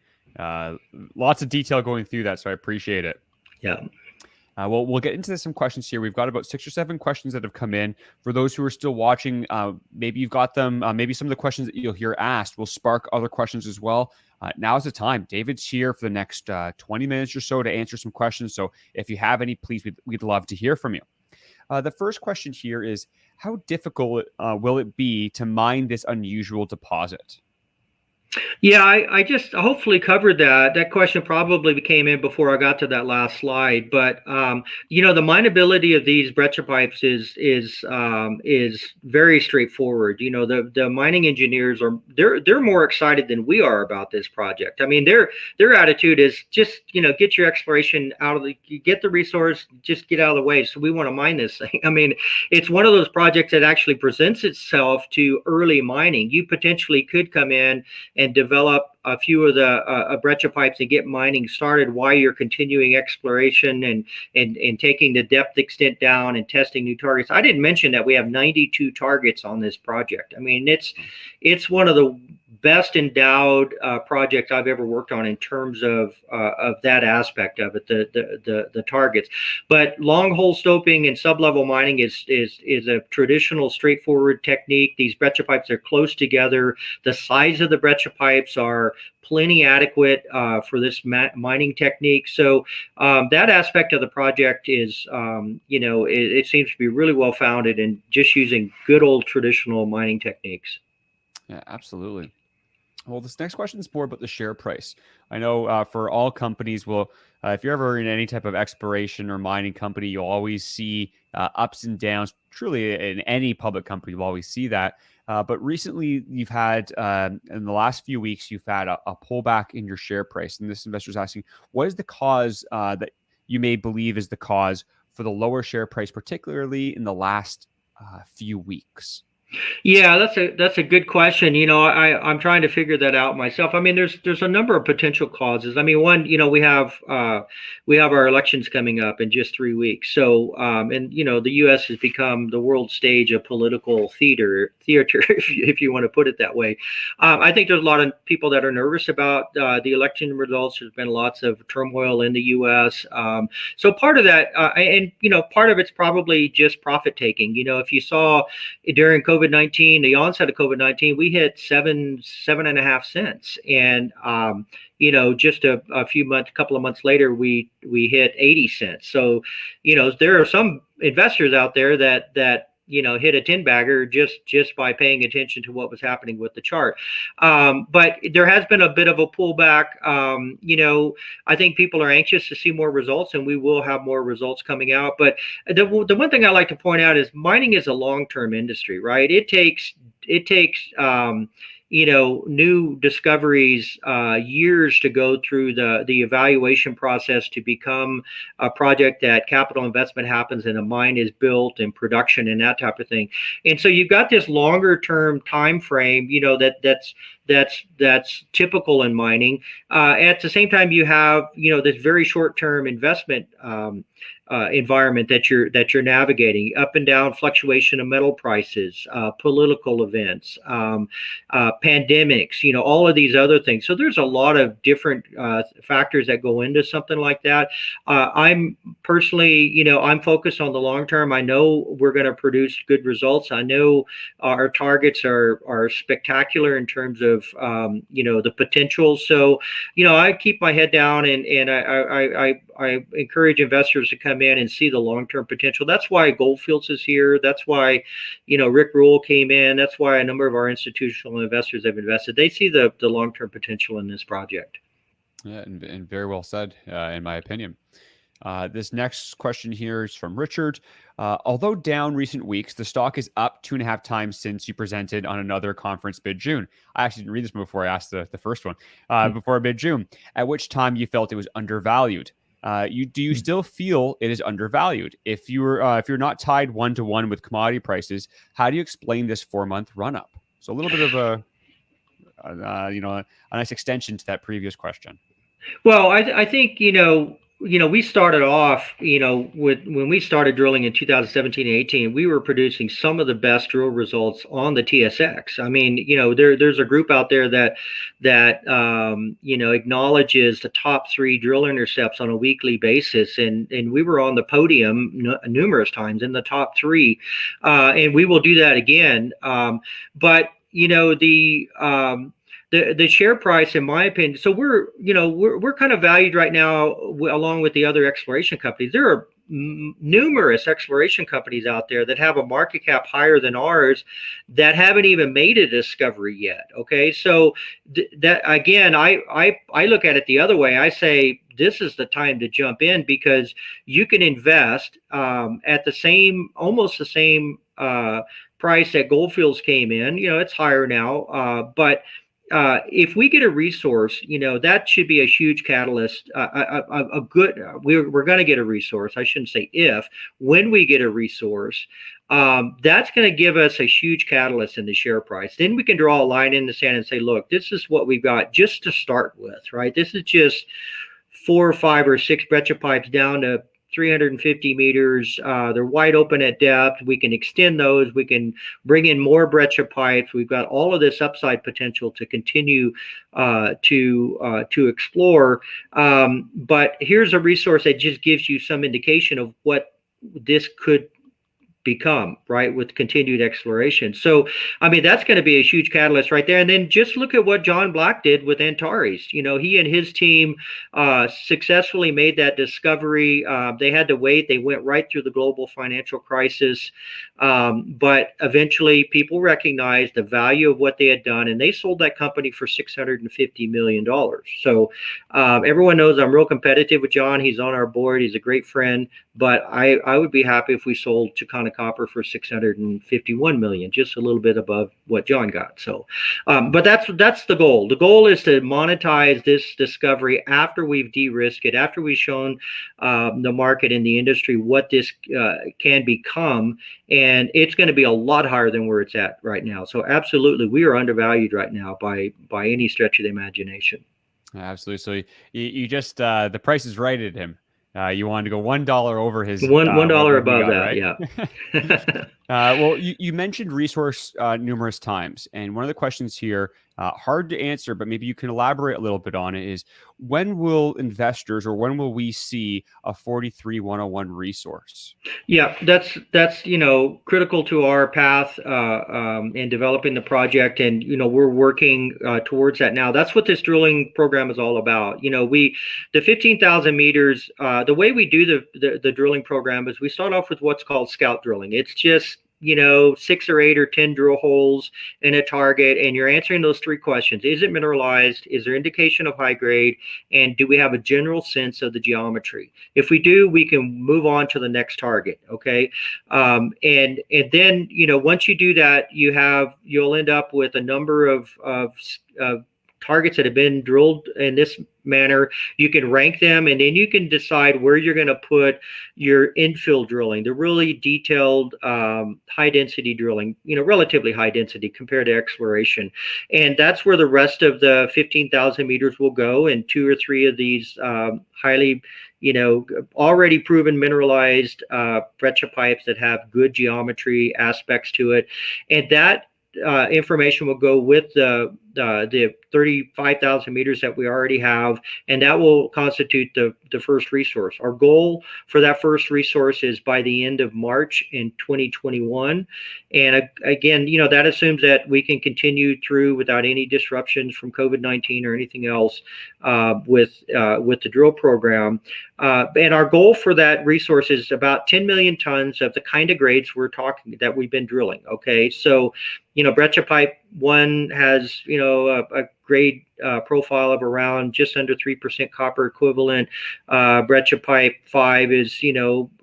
Lots of detail going through that, so I appreciate it. Yeah. We'll get into some questions here. We've got about 6 or 7 questions that have come in. For those who are still watching, maybe you've got them. Maybe some of the questions that you'll hear asked will spark other questions as well. Now's the time. David's here for the next 20 minutes or so to answer some questions. So if you have any, please, we'd love to hear from you. The first question here is, how difficult will it be to mine this unusual deposit? Yeah, I just hopefully covered that. That question probably came in before I got to that last slide. But the mineability of these Breccia pipes is very straightforward. The mining engineers they're more excited than we are about this project. I mean, their attitude is just get your exploration get the resource, just get out of the way. So we want to mine this thing. I mean, it's one of those projects that actually presents itself to early mining. You potentially could come in and develop a few of the Breccia pipes and get mining started while you're continuing exploration and taking the depth extent down and testing new targets. I didn't mention that we have 92 targets on this project. I mean, it's one of the best endowed project I've ever worked on in terms of that aspect of it, the targets. But long hole stoping and sublevel mining is a traditional, straightforward technique. These Breccia pipes are close together. The size of the Breccia pipes are plenty adequate for this mining technique. So that aspect of the project is, it seems to be really well founded in just using good old traditional mining techniques. Yeah, absolutely. Well, this next question is more about the share price. I know for all companies, if you're ever in any type of exploration or mining company, you'll always see ups and downs. Truly, in any public company, you'll always see that. But recently, you've had, in the last few weeks, you've had a pullback in your share price. And this investor is asking, what is the cause that you may believe is the cause for the lower share price, particularly in the last few weeks? Yeah, that's a good question. I'm trying to figure that out myself. I mean, there's a number of potential causes. I mean, one, we have our elections coming up in just 3 weeks. So, and the U.S. has become the world stage of political theater, if you want to put it that way. I think there's a lot of people that are nervous about the election results. There's been lots of turmoil in the U.S. So part of that, and part of it's probably just profit taking. If you saw during COVID-19, the onset of COVID-19, we hit 7.5 cents, and just a couple of months later, we hit 80 cents. So, there are some investors out there that hit a 10-bagger just by paying attention to what was happening with the chart. But there has been a bit of a pullback. I think people are anxious to see more results, and we will have more results coming out. But the one thing I like to point out is mining is a long-term industry, right? It takes new discoveries, years to go through the evaluation process to become a project that capital investment happens and a mine is built and production and that type of thing. And so you've got this longer term time frame, that's typical in mining. At the same time, you have this very short term investment environment that you're navigating, up and down fluctuation of metal prices, political events, pandemics, all of these other things. So there's a lot of different factors that go into something like that. I'm personally, I'm focused on the long term. I know we're going to produce good results. I know our targets are spectacular in terms of the potential. So I keep my head down and I encourage investors to come in and see the long-term potential. That's why Goldfields is here. That's why, Rick Rule came in. That's why a number of our institutional investors have invested. They see the long-term potential in this project. Yeah, and very well said, in my opinion. This next question here is from Richard. Although down recent weeks, the stock is up 2.5 times since you presented on another conference mid-June. I actually didn't read this before I asked the first one. Before mid-June, at which time you felt it was undervalued. Do you still feel it is undervalued? If you're not tied 1-to-1 with commodity prices, how do you explain this 4-month run-up? So a little bit of a nice extension to that previous question. Well, I think we started off, when we started drilling in 2017 and 18, we were producing some of the best drill results on the TSX. I mean, there's a group out there that acknowledges the top 3 drill intercepts on a weekly basis, and we were on the podium numerous times in the top 3, and we will do that again. But the share price, in my opinion, so we're kind of valued right now along with the other exploration companies. There are numerous exploration companies out there that have a market cap higher than ours that haven't even made a discovery yet. Okay, so that again, I look at it the other way. I say this is the time to jump in, because you can invest at almost the same price that Goldfields came in. It's higher now, but if we get a resource, that should be a huge catalyst. We're going to get a resource. I shouldn't say if. When we get a resource, that's going to give us a huge catalyst in the share price. Then we can draw a line in the sand and say, look, this is what we've got just to start with, right? This is just 4 or 5 or 6 Breccia pipes down to 350 meters. They're wide open at depth. We can extend those. We can bring in more Breccia pipes. We've got all of this upside potential to continue to explore. But here's a resource that just gives you some indication of what this could become, right, with continued exploration. So, I mean, that's going to be a huge catalyst right there. And then just look at what John Black did with Antares. He and his team successfully made that discovery. They had to wait. They went right through the global financial crisis. But eventually people recognized the value of what they had done, and they sold that company for $650 million. So everyone knows I'm real competitive with John. He's on our board. He's a great friend. But I would be happy if we sold Chakana Copper for $651 million, just a little bit above what John got. So, but that's the goal. The goal is to monetize this discovery after we've de-risked it, after we've shown the market and the industry what this can become, and it's going to be a lot higher than where it's at right now. So, absolutely, we are undervalued right now by any stretch of the imagination. Absolutely. So you just the price is right at him. You wanted to go $1 over his $1 above that, right? Yeah. Well, you mentioned resource numerous times, and one of the questions here, hard to answer, but maybe you can elaborate a little bit on it, is when will investors, or when will we see a 43-101 resource? Yeah, that's critical to our path in developing the project, and we're working towards that now. That's what this drilling program is all about. The 15,000 meters. The way we do the drilling program is we start off with what's called scout drilling. It's just 6 or 8 or 10 drill holes in a target, and you're answering those 3 questions. Is it mineralized? Is there indication of high grade? And do we have a general sense of the geometry? If we do, we can move on to the next target. Okay. And then, once you do that, you'll end up with a number of targets that have been drilled in this manner. You can rank them, and then you can decide where you're going to put your infill drilling, the really detailed high density drilling, relatively high density compared to exploration. And that's where the rest of the 15,000 meters will go, and 2 or 3 of these highly already proven mineralized breccia pipes that have good geometry aspects to it. And that information will go with the 35,000 meters that we already have, and that will constitute the first resource. Our goal for that first resource is by the end of March in 2021. And again, that assumes that we can continue through without any disruptions from COVID-19 or anything else with the drill program. And our goal for that resource is about 10 million tons of the kind of grades that we've been drilling. Okay, so Breccia Pipe 1 has a grade profile of around just under 3% copper equivalent. Breccia Pipe 5 is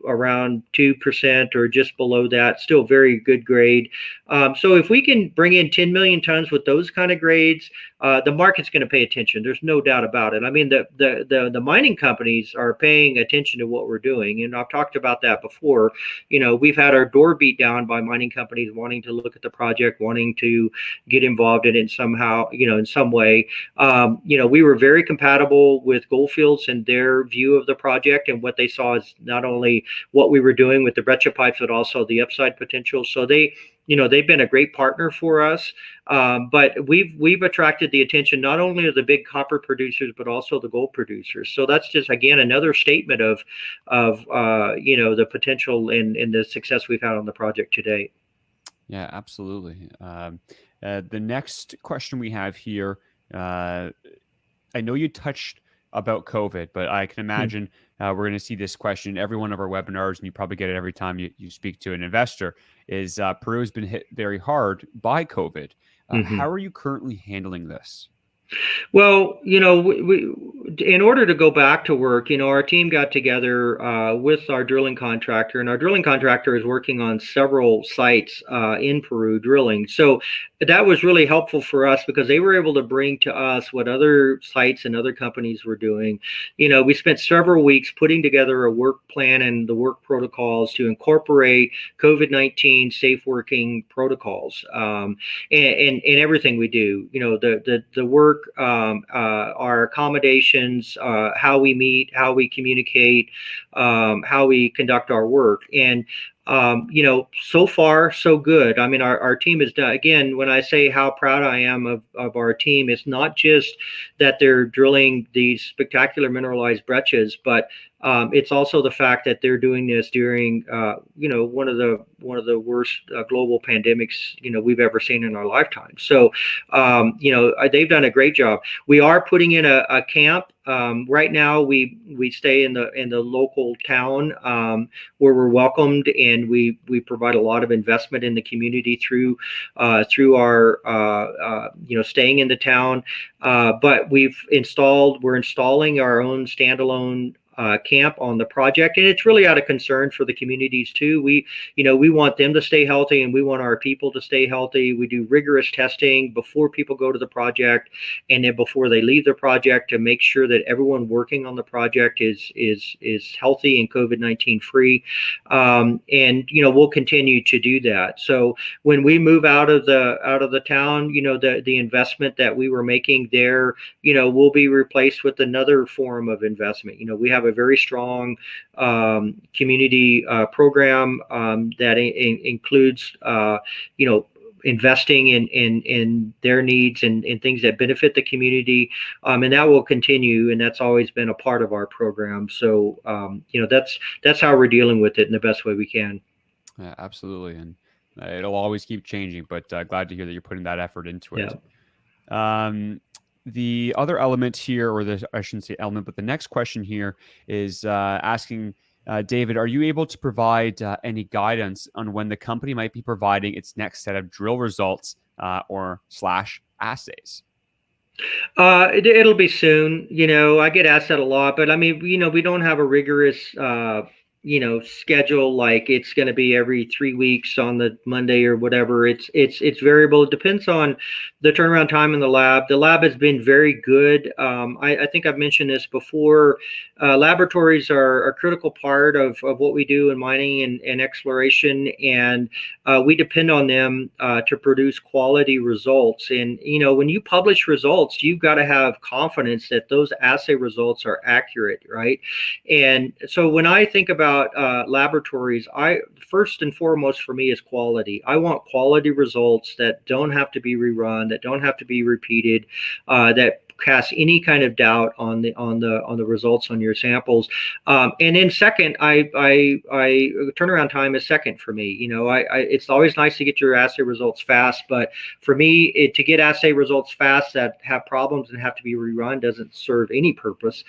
around 2% or just below that, still very good grade. So if we can bring in 10 million tons with those kind of grades, the market's going to pay attention. There's no doubt about it. I mean, the mining companies are paying attention to what we're doing, and I've talked about that before. We've had our door beat down by mining companies wanting to look at the project, wanting to get involved in it somehow, in some way. We were very compatible with Goldfields and their view of the project, and what they saw is not only what we were doing with the Breccia Pipes, but also the upside potential. So they've been a great partner for us. But we've attracted the attention not only of the big copper producers, but also the gold producers. So that's just, again, another statement of the potential and the success we've had on the project today. Yeah, absolutely. The next question we have here, I know you touched about COVID, but I can imagine we're going to see this question in every one of our webinars, and you probably get it every time you speak to an investor, is Peru has been hit very hard by COVID. How are you currently handling this? Well, in order to go back to work, our team got together with our drilling contractor, and our drilling contractor is working on several sites in Peru drilling. So that was really helpful for us because they were able to bring to us what other sites and other companies were doing. We spent several weeks putting together a work plan and the work protocols to incorporate COVID-19 safe working protocols and everything we do. The work, our accommodations, how we meet, how we communicate, how we conduct our work. And so far, so good. I mean, our team has done, again, when I say how proud I am of our team, it's not just that they're drilling these spectacular mineralized breccias, but it's also the fact that they're doing this during, one of the worst global pandemics, we've ever seen in our lifetime. So, they've done a great job. We are putting in a camp. Right now, we stay in the local town where we're welcomed, and we provide a lot of investment in the community through our staying in the town. But we're installing our own standalone camp on the project, and it's really out of concern for the communities too. We want them to stay healthy, and we want our people to stay healthy. We do rigorous testing before people go to the project, and then before they leave the project, to make sure that everyone working on the project is healthy and COVID-19 free. And we'll continue to do that. So when we move out of the town, the investment that we were making there, will be replaced with another form of investment. We have a very strong community program that includes investing in their needs and things that benefit the community, and that will continue, and that's always been a part of our program. So that's how we're dealing with it in the best way we can. Yeah, absolutely, and it'll always keep changing, but glad to hear that you're putting that effort into it. Yeah. The other element here, I shouldn't say element, but the next question here is asking, David, are you able to provide any guidance on when the company might be providing its next set of drill results or / assays? It'll be soon. I get asked that a lot, but I mean, we don't have a rigorous schedule, like it's going to be every 3 weeks on the Monday or whatever. It's variable. It depends on the turnaround time in the lab. The lab has been very good. I think I've mentioned this before. Laboratories are a critical part of what we do in mining and exploration, and we depend on them to produce quality results. And when you publish results, you've got to have confidence that those assay results are accurate, right? And so when I think about laboratories, first and foremost for me is quality. I want quality results that don't have to be rerun, that don't have to be repeated, that cast any kind of doubt on the results on your samples. And then second, I turnaround time is second for me. It's always nice to get your assay results fast, but for me, to get assay results fast that have problems and have to be rerun doesn't serve any purpose.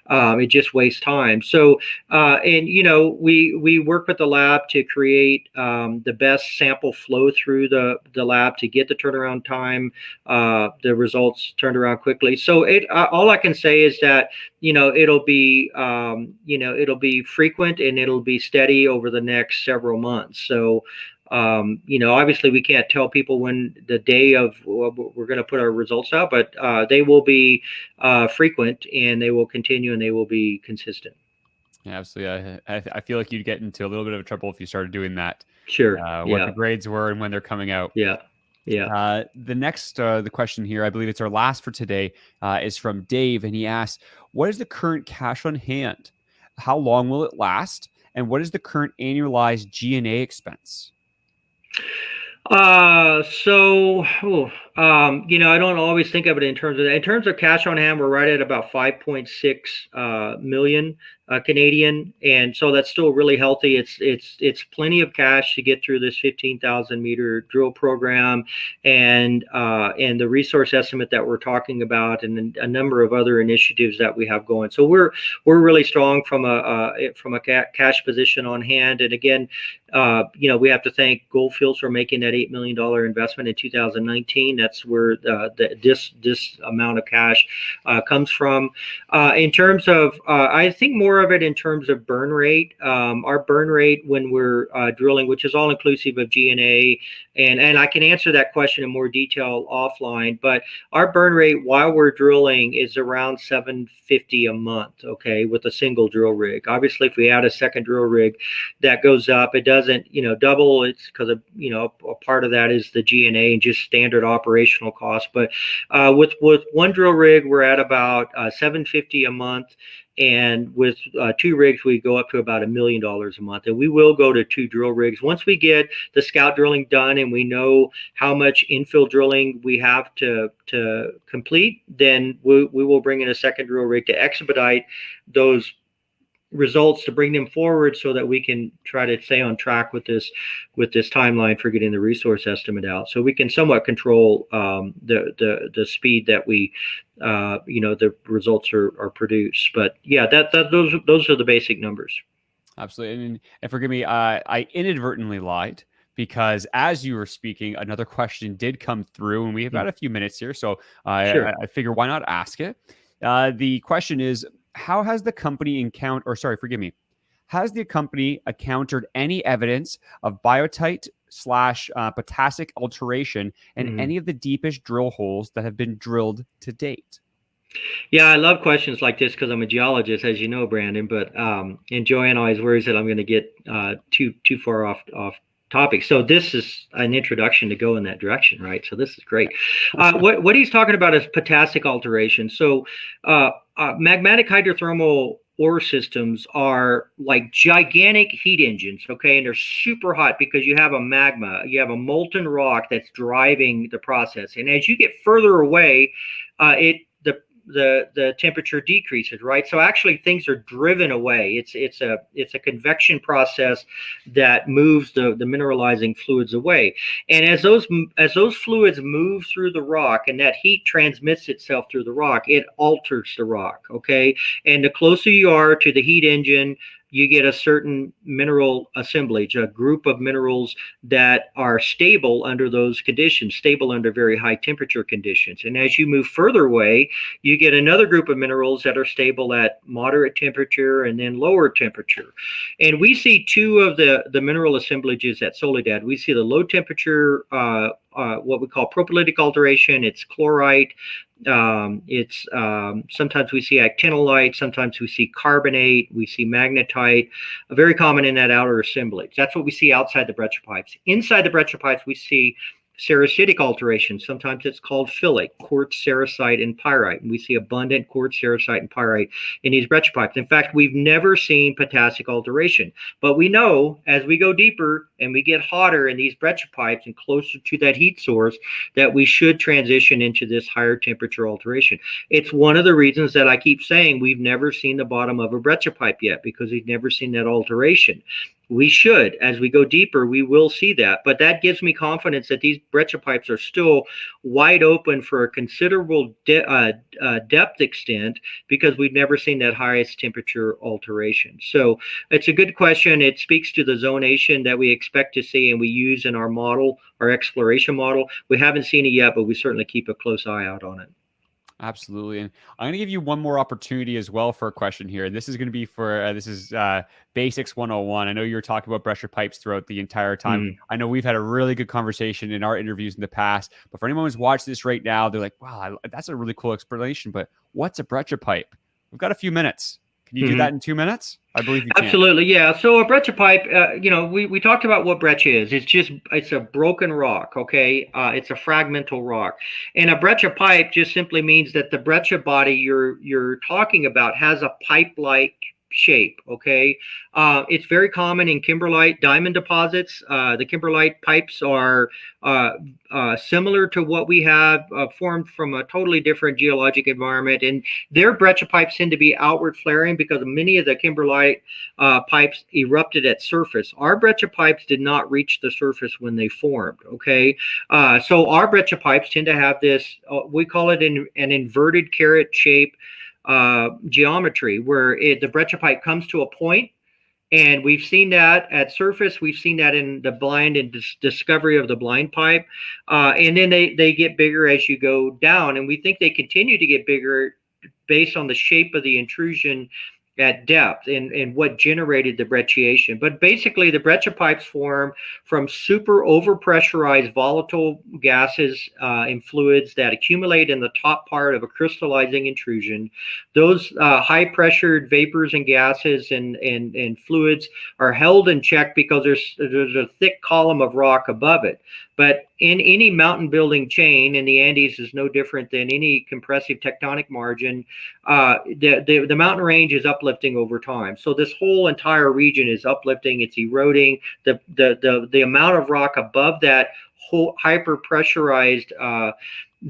It just wastes time. So, we work with the lab to create the best sample flow through the lab to get the turnaround time, the results turned around quickly. So all I can say is that it'll be frequent, and it'll be steady over the next several months. So obviously we can't tell people when the day of we're going to put our results out, but they will be frequent, and they will continue, and they will be consistent. Yeah, absolutely. I feel like you'd get into a little bit of trouble if you started doing that. Sure. What the grades were and when they're coming out. Yeah. Yeah. The next the question here, I believe it's our last for today, is from Dave, and he asks, "What is the current cash on hand? How long will it last? And what is the current annualized G&A expense?" I don't always think of it in terms of cash on hand. We're right at about 5.6 million Canadian, and so that's still really healthy. It's plenty of cash to get through this 15,000 meter drill program, and the resource estimate that we're talking about, and a number of other initiatives that we have going. So we're really strong from a cash position on hand. And again, we have to thank Gold Fields for making that $8 million investment in 2019. That's where this amount of cash comes from. In terms of, I think more of it in terms of burn rate. Our burn rate when we're drilling, which is all inclusive of G&A, and I can answer that question in more detail offline. But our burn rate while we're drilling is around $750 a month. Okay, with a single drill rig. Obviously, if we add a second drill rig, that goes up. It doesn't, double. It's because of, a part of that is the G&A and just standard operational costs. But with one drill rig, we're at about $750 a month. And with two rigs, we go up to about $1 million a month. And we will go to two drill rigs. Once we get the scout drilling done and we know how much infill drilling we have to complete, then we will bring in a second drill rig to expedite those results, to bring them forward so that we can try to stay on track with this timeline for getting the resource estimate out, so we can somewhat control the speed that we the results are produced. But yeah, those are the basic numbers. Absolutely. And forgive me, I inadvertently lied, because as you were speaking, another question did come through, and we have got a few minutes here, so Sure. I figure why not ask it. The question is, how has the company has the company encountered any evidence of biotite / potassic alteration in any of the deepest drill holes that have been drilled to date? Yeah, I love questions like this because I'm a geologist, as you know, Brandon. But and Joanne always worries that I'm going to get too far off topic. So this is an introduction to go in that direction, right? So this is great. What he's talking about is potassic alteration. So magmatic hydrothermal ore systems are like gigantic heat engines, okay? And they're super hot because you have a molten rock that's driving the process. And as you get further away, the temperature decreases, right? So actually things are driven away. It's a convection process that moves the mineralizing fluids away. And as those fluids move through the rock and that heat transmits itself through the rock, it alters the rock, okay? And the closer you are to the heat engine, you get a certain mineral assemblage, a group of minerals that are stable under those conditions, stable under very high temperature conditions. And as you move further away, you get another group of minerals that are stable at moderate temperature and then lower temperature. And we see two of the mineral assemblages at Soledad. We see the low temperature, what we call propylitic alteration. It's chlorite. Sometimes we see actinolite, sometimes we see carbonate, we see magnetite, very common in that outer assemblage. That's what we see outside the breccia pipes. Inside the breccia pipes, we see sericitic alteration. Sometimes it's called phyllic, quartz, sericite, and pyrite. And we see abundant quartz, sericite, and pyrite in these breccia pipes. In fact, we've never seen potassic alteration. But we know as we go deeper and we get hotter in these breccia pipes and closer to that heat source, that we should transition into this higher temperature alteration. It's one of the reasons that I keep saying we've never seen the bottom of a breccia pipe yet, because we've never seen that alteration. We should, as we go deeper, we will see that. But that gives me confidence that these breccia pipes are still wide open for a considerable depth extent, because we've never seen that highest temperature alteration. So it's a good question. It speaks to the zonation that we expect to see and we use in our model, our exploration model. We haven't seen it yet, but we certainly keep a close eye out on it. Absolutely. And I'm going to give you one more opportunity as well for a question here. This is going to be for, Basics 101. I know you were talking about Breccia pipes throughout the entire time. I know we've had a really good conversation in our interviews in the past, but for anyone who's watching this right now, they're like, wow, that's a really cool explanation, but what's a Breccia pipe? We've got a few minutes. Can you do that in 2 minutes? I believe you can. Absolutely, yeah. So a breccia pipe, we talked about what breccia is. It's a broken rock, okay? It's a fragmental rock, and a breccia pipe just simply means that the breccia body you're talking about has a pipe-like shape, okay? It's very common in kimberlite diamond deposits. The kimberlite pipes are similar to what we have, formed from a totally different geologic environment, and their breccia pipes tend to be outward flaring because many of the kimberlite pipes erupted at surface. Our breccia pipes did not reach the surface when they formed, okay? So our breccia pipes tend to have this, we call it an inverted carrot shape geometry, where the breccia pipe comes to a point, and we've seen that at surface. We've seen that in the blind and discovery of the blind pipe, and then they get bigger as you go down, and we think they continue to get bigger based on the shape of the intrusion at depth and what generated the brecciation. But basically, the breccia pipes form from super overpressurized volatile gases and fluids that accumulate in the top part of a crystallizing intrusion. Those high-pressured vapors and gases and fluids are held in check because there's a thick column of rock above it. But in any mountain building chain, and the Andes is no different than any compressive tectonic margin, the mountain range is uplifting over time. So this whole entire region is uplifting, it's eroding. The amount of rock above that whole hyper pressurized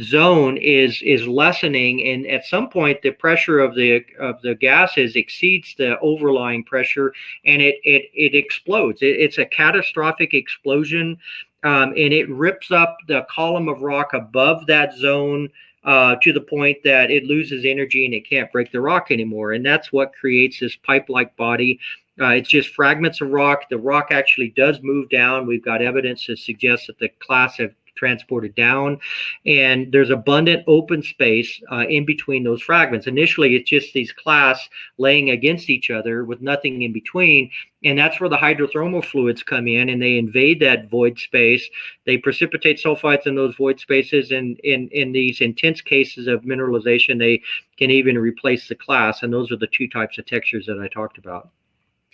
zone is lessening, and at some point the pressure of the gases exceeds the overlying pressure, and it explodes. It's a catastrophic explosion. And it rips up the column of rock above that zone to the point that it loses energy and it can't break the rock anymore. And that's what creates this pipe-like body. It's just fragments of rock. The rock actually does move down. We've got evidence to suggest that the clasts have transported down, and there's abundant open space in between those fragments. Initially, it's just these clasts laying against each other with nothing in between, and that's where the hydrothermal fluids come in, and they invade that void space. They precipitate sulfides in those void spaces, and in these intense cases of mineralization, they can even replace the clasts, and those are the two types of textures that I talked about.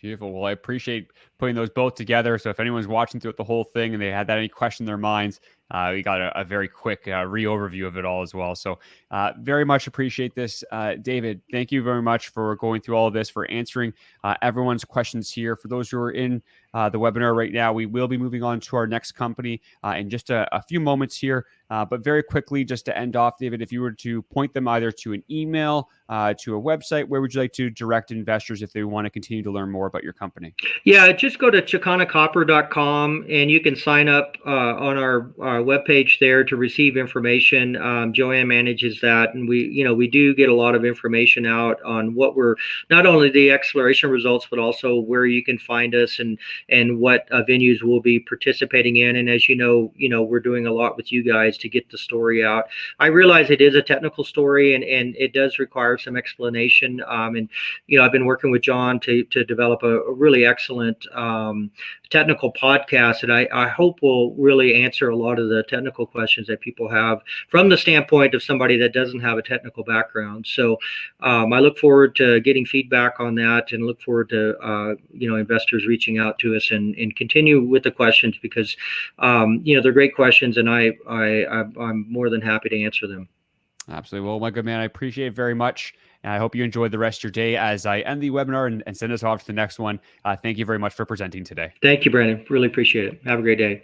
Beautiful. Well, I appreciate putting those both together. So if anyone's watching throughout the whole thing and they had any question in their minds, we got a very quick re-overview of it all as well. So very much appreciate this. David, thank you very much for going through all of this, for answering everyone's questions here. For those who are in the webinar right now, we will be moving on to our next company in just a few moments here. But very quickly, just to end off, David, if you were to point them either to an email, to a website, where would you like to direct investors if they want to continue to learn more about your company? Yeah, just go to chakanacopper.com, and you can sign up on our webpage there to receive information. Joanne manages that, and we do get a lot of information out on what we're, not only the exploration results, but also where you can find us and what venues we'll be participating in. And as you know, we're doing a lot with you guys to get the story out. I realize it is a technical story, and it does require some explanation. And I've been working with John to develop a really excellent technical podcast that I hope will really answer a lot of the technical questions that people have from the standpoint of somebody that doesn't have a technical background. So I look forward to getting feedback on that, and look forward to investors reaching out to us and continue with the questions, because they're great questions, and I'm more than happy to answer them. Absolutely. Well, my good man, I appreciate it very much. And I hope you enjoyed the rest of your day as I end the webinar and send us off to the next one. Thank you very much for presenting today. Thank you, Brandon. Really appreciate it. Have a great day.